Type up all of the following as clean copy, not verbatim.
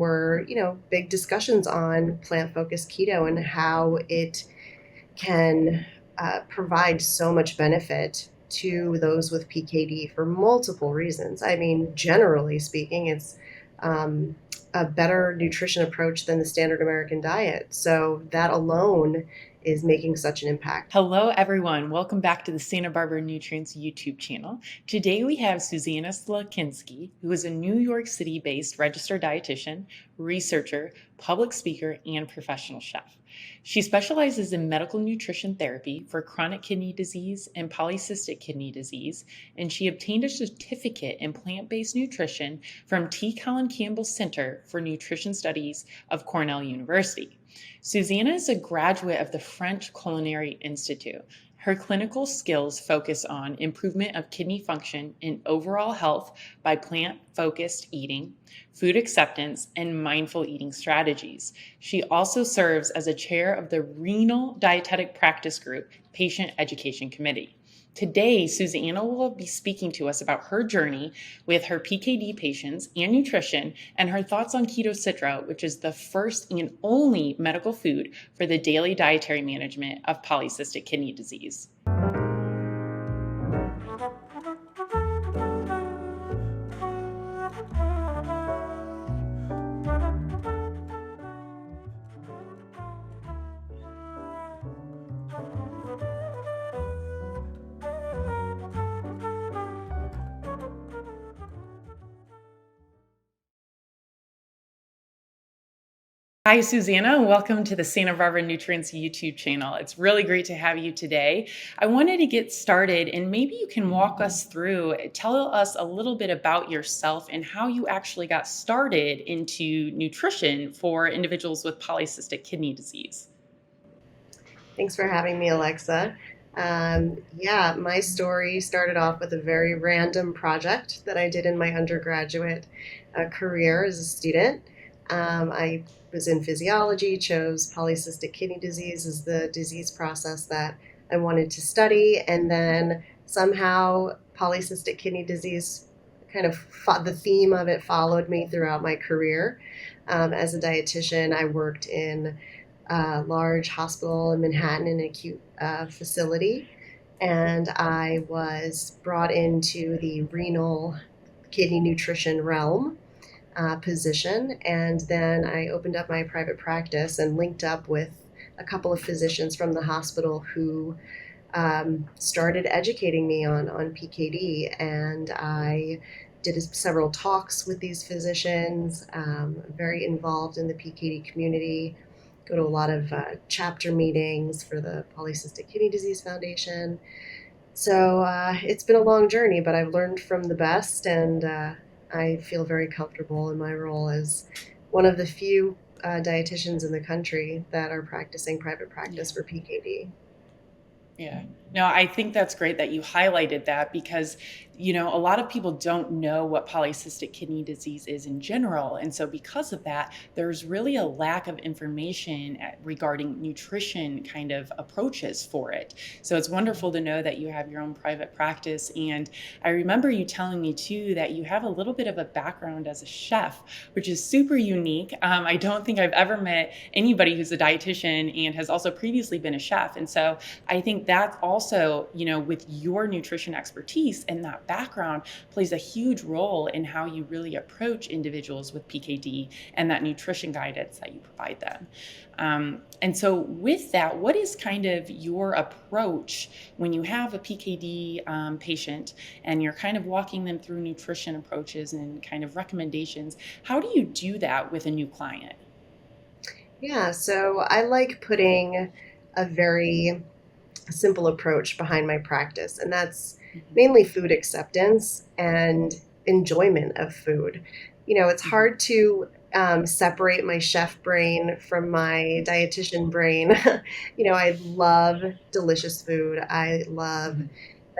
were, big discussions on plant-focused keto and how it can provide so much benefit to those with PKD for multiple reasons. I mean, generally speaking, it's a better nutrition approach than the standard American diet. So that alone is making such an impact. Hello, everyone. Welcome back to the Santa Barbara Nutrients YouTube channel. Today we have Susanna Slukhinsky, who is a New York City-based registered dietitian, researcher, public speaker, and professional chef. She specializes in medical nutrition therapy for chronic kidney disease and polycystic kidney disease, and she obtained a certificate in plant-based nutrition from Colin Campbell Center for Nutrition Studies of Cornell University. Susanna is a graduate of the French Culinary Institute. Her clinical skills focus on improvement of kidney function and overall health by plant-focused eating, food acceptance, and mindful eating strategies. She also serves as a chair of the Renal Dietetic Practice Group Patient Education Committee. Today, Susanna will be speaking to us about her journey with her PKD patients and nutrition and her thoughts on KetoCitra, which is the first and only medical food for the daily dietary management of polycystic kidney disease. Hi, Susanna. Welcome to the Santa Barbara Nutrients YouTube channel. It's really great to have you today. I wanted to get started, and maybe you can walk us through, tell us a little bit about yourself and how you actually got started into nutrition for individuals with polycystic kidney disease. Thanks for having me, Alexa. My story started off with a very random project that I did in my undergraduate career as a student. I was in physiology, chose polycystic kidney disease as the disease process that I wanted to study, and then somehow polycystic kidney disease the theme of it followed me throughout my career. As a dietitian, I worked in a large hospital in Manhattan, in an acute facility, and I was brought into the renal kidney nutrition realm position, and then I opened up my private practice and linked up with a couple of physicians from the hospital who started educating me on PKD, and I did several talks with these physicians, very involved in the PKD community, go to a lot of chapter meetings for the Polycystic Kidney Disease Foundation. So it's been a long journey, but I've learned from the best, and I feel very comfortable in my role as one of the few dietitians in the country that are practicing private practice for PKD. Yeah, no, I think that's great that you highlighted that because, a lot of people don't know what polycystic kidney disease is in general. And so because of that, there's really a lack of information regarding nutrition kind of approaches for it. So it's wonderful to know that you have your own private practice. And I remember you telling me too that you have a little bit of a background as a chef, which is super unique. I don't think I've ever met anybody who's a dietitian and has also previously been a chef. And so I think that also, with your nutrition expertise and that background plays a huge role in how you really approach individuals with PKD and that nutrition guidance that you provide them. And so with that, what is kind of your approach when you have a PKD patient and you're kind of walking them through nutrition approaches and kind of recommendations? How do you do that with a new client? Yeah, so I like putting a very simple approach behind my practice, and that's mainly food acceptance and enjoyment of food. It's hard to separate my chef brain from my dietitian brain. I love delicious food. I love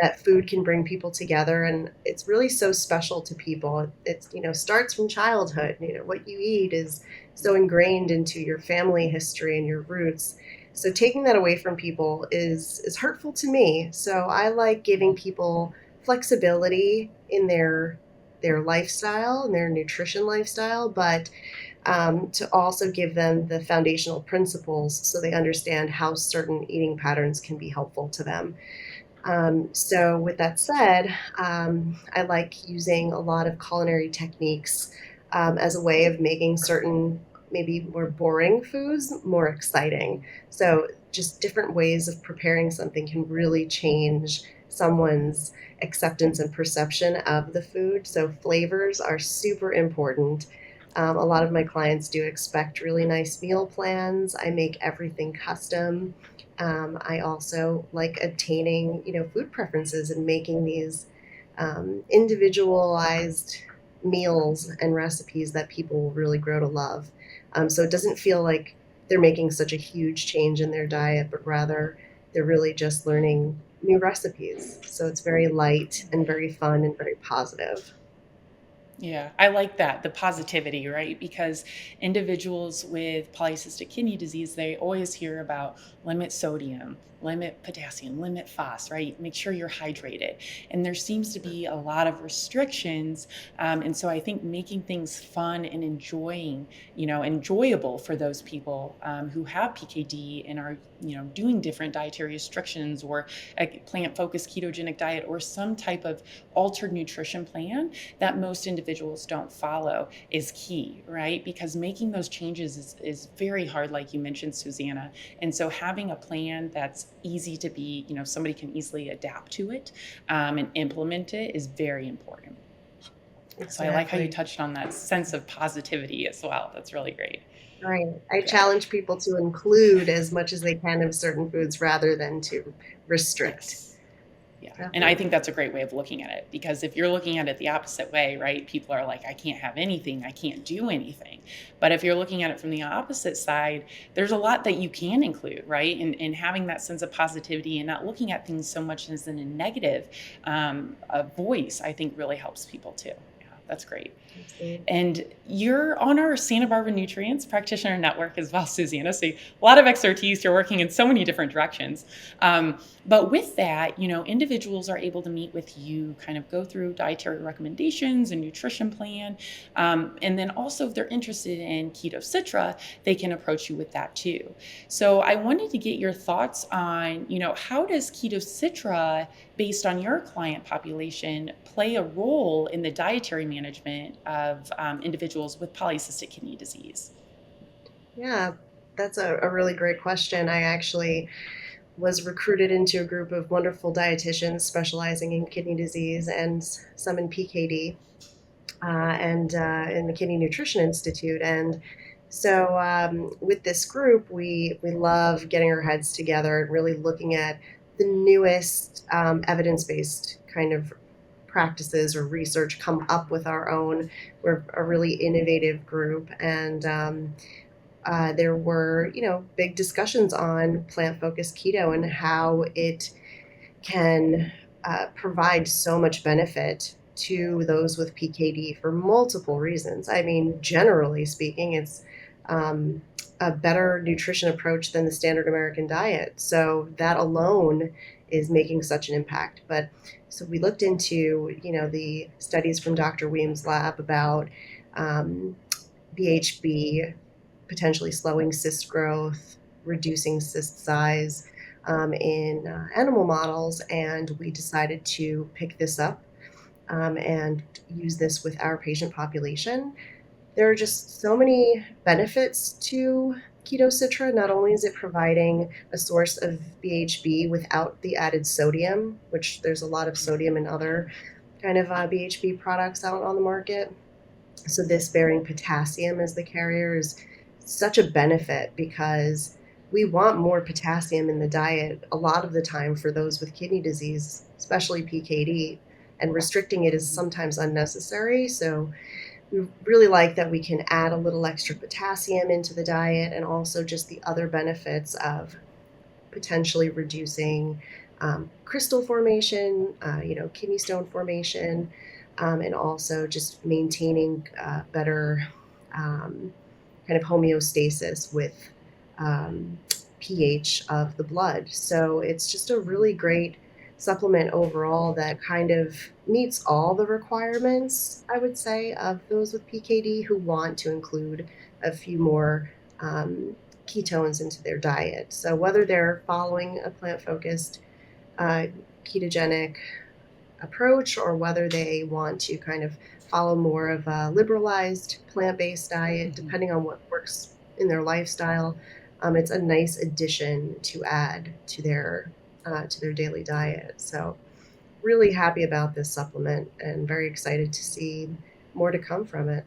that food can bring people together, and it's really so special to people. It's, starts from childhood. What you eat is so ingrained into your family history and your roots. So taking that away from people is hurtful to me. So I like giving people flexibility in their lifestyle and their nutrition lifestyle, but to also give them the foundational principles so they understand how certain eating patterns can be helpful to them. So with that said, I like using a lot of culinary techniques as a way of making certain maybe more boring foods more exciting. So just different ways of preparing something can really change someone's acceptance and perception of the food. So flavors are super important. A lot of my clients do expect really nice meal plans. I make everything custom. I also like obtaining, food preferences and making these individualized meals and recipes that people will really grow to love. So it doesn't feel like they're making such a huge change in their diet, but rather they're really just learning new recipes. So it's very light and very fun and very positive. Yeah, I like that, the positivity, right? Because individuals with polycystic kidney disease, they always hear about limit sodium, limit potassium, limit phos, right? Make sure you're hydrated. And there seems to be a lot of restrictions. And so I think making things fun and enjoyable for those people who have PKD and are, doing different dietary restrictions or a plant-focused ketogenic diet or some type of altered nutrition plan that most individuals don't follow is key, right? Because making those changes is very hard, like you mentioned, Susanna. And so having a plan that's easy to be, somebody can easily adapt to it and implement it is very important. Exactly. So I like how you touched on that sense of positivity as well. That's really great. Right. I Yeah. challenge people to include as much as they can of certain foods rather than to restrict. Yes. Yeah. And I Definitely. think that's a great way of looking at it, because if you're looking at it the opposite way, right? People are like, I can't have anything, I can't do anything. But if you're looking at it from the opposite side, there's a lot that you can include, right? And having that sense of positivity and not looking at things so much as in a negative voice, I think really helps people too. Yeah, that's great. Absolutely. And you're on our Santa Barbara Nutrients Practitioner Network as well, Susanna. So a lot of expertise. You're working in so many different directions. But with that, individuals are able to meet with you, kind of go through dietary recommendations and nutrition plan. And then also if they're interested in KetoCitra, they can approach you with that too. So I wanted to get your thoughts on, how does KetoCitra, based on your client population, play a role in the dietary management of individuals with polycystic kidney disease? Yeah, that's a really great question. I actually was recruited into a group of wonderful dietitians specializing in kidney disease and some in PKD and in the Kidney Nutrition Institute. And so with this group, we love getting our heads together and really looking at the newest evidence-based kind of practices or research, come up with our own. We're a really innovative group, and there were, big discussions on plant-focused keto and how it can provide so much benefit to those with PKD for multiple reasons. I mean, generally speaking, it's a better nutrition approach than the standard American diet. So that alone is making such an impact. But so we looked into, the studies from Dr. Weimbs' lab about BHB potentially slowing cyst growth, reducing cyst size in animal models, and we decided to pick this up and use this with our patient population. There are just so many benefits to KetoCitra. Not only is it providing a source of BHB without the added sodium, which there's a lot of sodium in other kind of BHB products out on the market. So this bearing potassium as the carrier is such a benefit because we want more potassium in the diet a lot of the time for those with kidney disease, especially PKD, and restricting it is sometimes unnecessary. So we really like that we can add a little extra potassium into the diet, and also just the other benefits of potentially reducing crystal formation, kidney stone formation, and also just maintaining better kind of homeostasis with um, pH of the blood. So it's just a really great supplement overall that kind of meets all the requirements, I would say, of those with PKD who want to include a few more ketones into their diet. So whether they're following a plant-focused ketogenic approach, or whether they want to kind of follow more of a liberalized plant-based diet, depending on what works in their lifestyle, it's a nice addition to add to their daily diet. So really happy about this supplement and very excited to see more to come from it.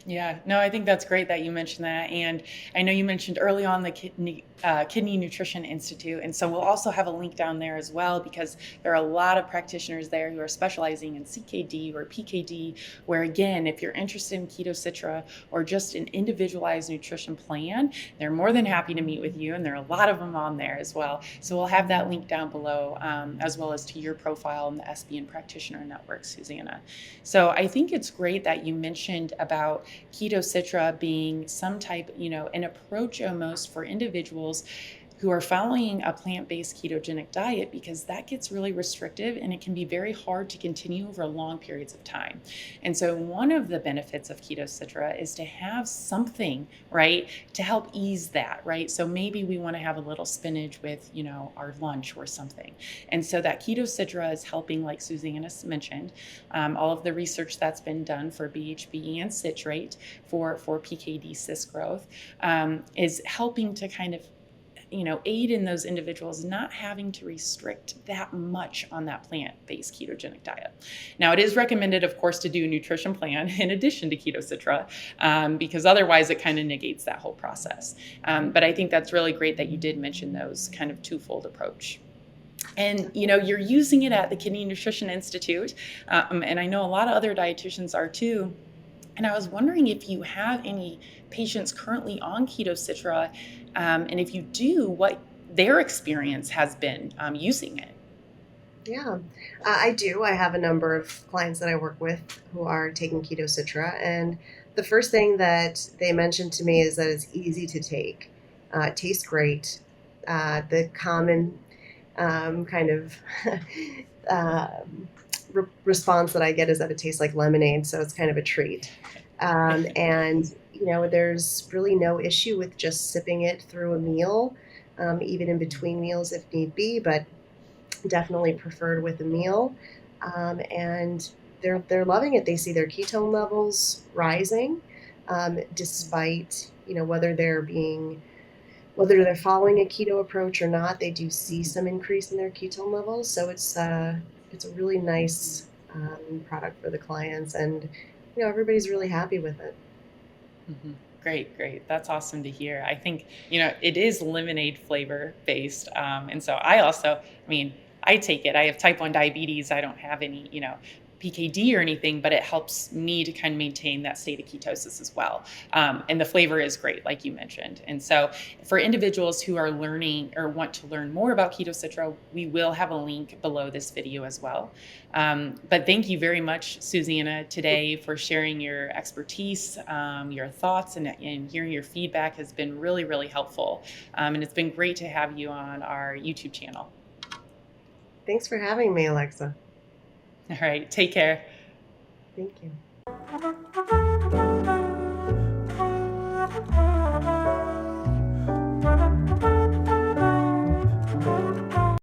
Yeah, no, I think that's great that you mentioned that. And I know you mentioned early on the Kidney Nutrition Institute. And so we'll also have a link down there as well, because there are a lot of practitioners there who are specializing in CKD or PKD, where again, if you're interested in KetoCitra or just an individualized nutrition plan, they're more than happy to meet with you. And there are a lot of them on there as well. So we'll have that link down below, as well as to your profile in the SBN Practitioner Network, Susanna. So I think it's great that you mentioned about KetoCitra being some type, an approach almost for individuals who are following a plant-based ketogenic diet, because that gets really restrictive and it can be very hard to continue over long periods of time. And so one of the benefits of KetoCitra is to have something, right, to help ease that, right? So maybe we want to have a little spinach with, our lunch or something. And so that KetoCitra is helping, like Susanna mentioned, all of the research that's been done for BHB and citrate for PKD cyst growth is helping to kind of aid in those individuals not having to restrict that much on that plant-based ketogenic diet. Now, it is recommended, of course, to do a nutrition plan in addition to KetoCitra, because otherwise it kind of negates that whole process. But I think that's really great that you did mention those kind of twofold approach. And, you're using it at the Kidney Nutrition Institute, and I know a lot of other dietitians are too. And I was wondering if you have any patients currently on KetoCitra, and if you do, what their experience has been using it. Yeah, I do. I have a number of clients that I work with who are taking KetoCitra, and the first thing that they mentioned to me is that it's easy to take. It tastes great. The common kind of response that I get is that it tastes like lemonade, so it's kind of a treat. And there's really no issue with just sipping it through a meal, even in between meals if need be, but definitely preferred with a meal. And they're loving it. They see their ketone levels rising, despite whether they're following a keto approach or not. They do see some increase in their ketone levels. So it's a really nice product for the clients, and everybody's really happy with it. Mm-hmm. Great. That's awesome to hear. I think, it is lemonade flavor based. And so I take it. I have type 1 diabetes. I don't have any, PKD or anything, but it helps me to kind of maintain that state of ketosis as well. And the flavor is great, like you mentioned. And so for individuals who are learning or want to learn more about KetoCitra, we will have a link below this video as well. But thank you very much, Susanna, today for sharing your expertise, your thoughts, and hearing your feedback has been really, really helpful. And it's been great to have you on our YouTube channel. Thanks for having me, Alexa. All right, take care. Thank you.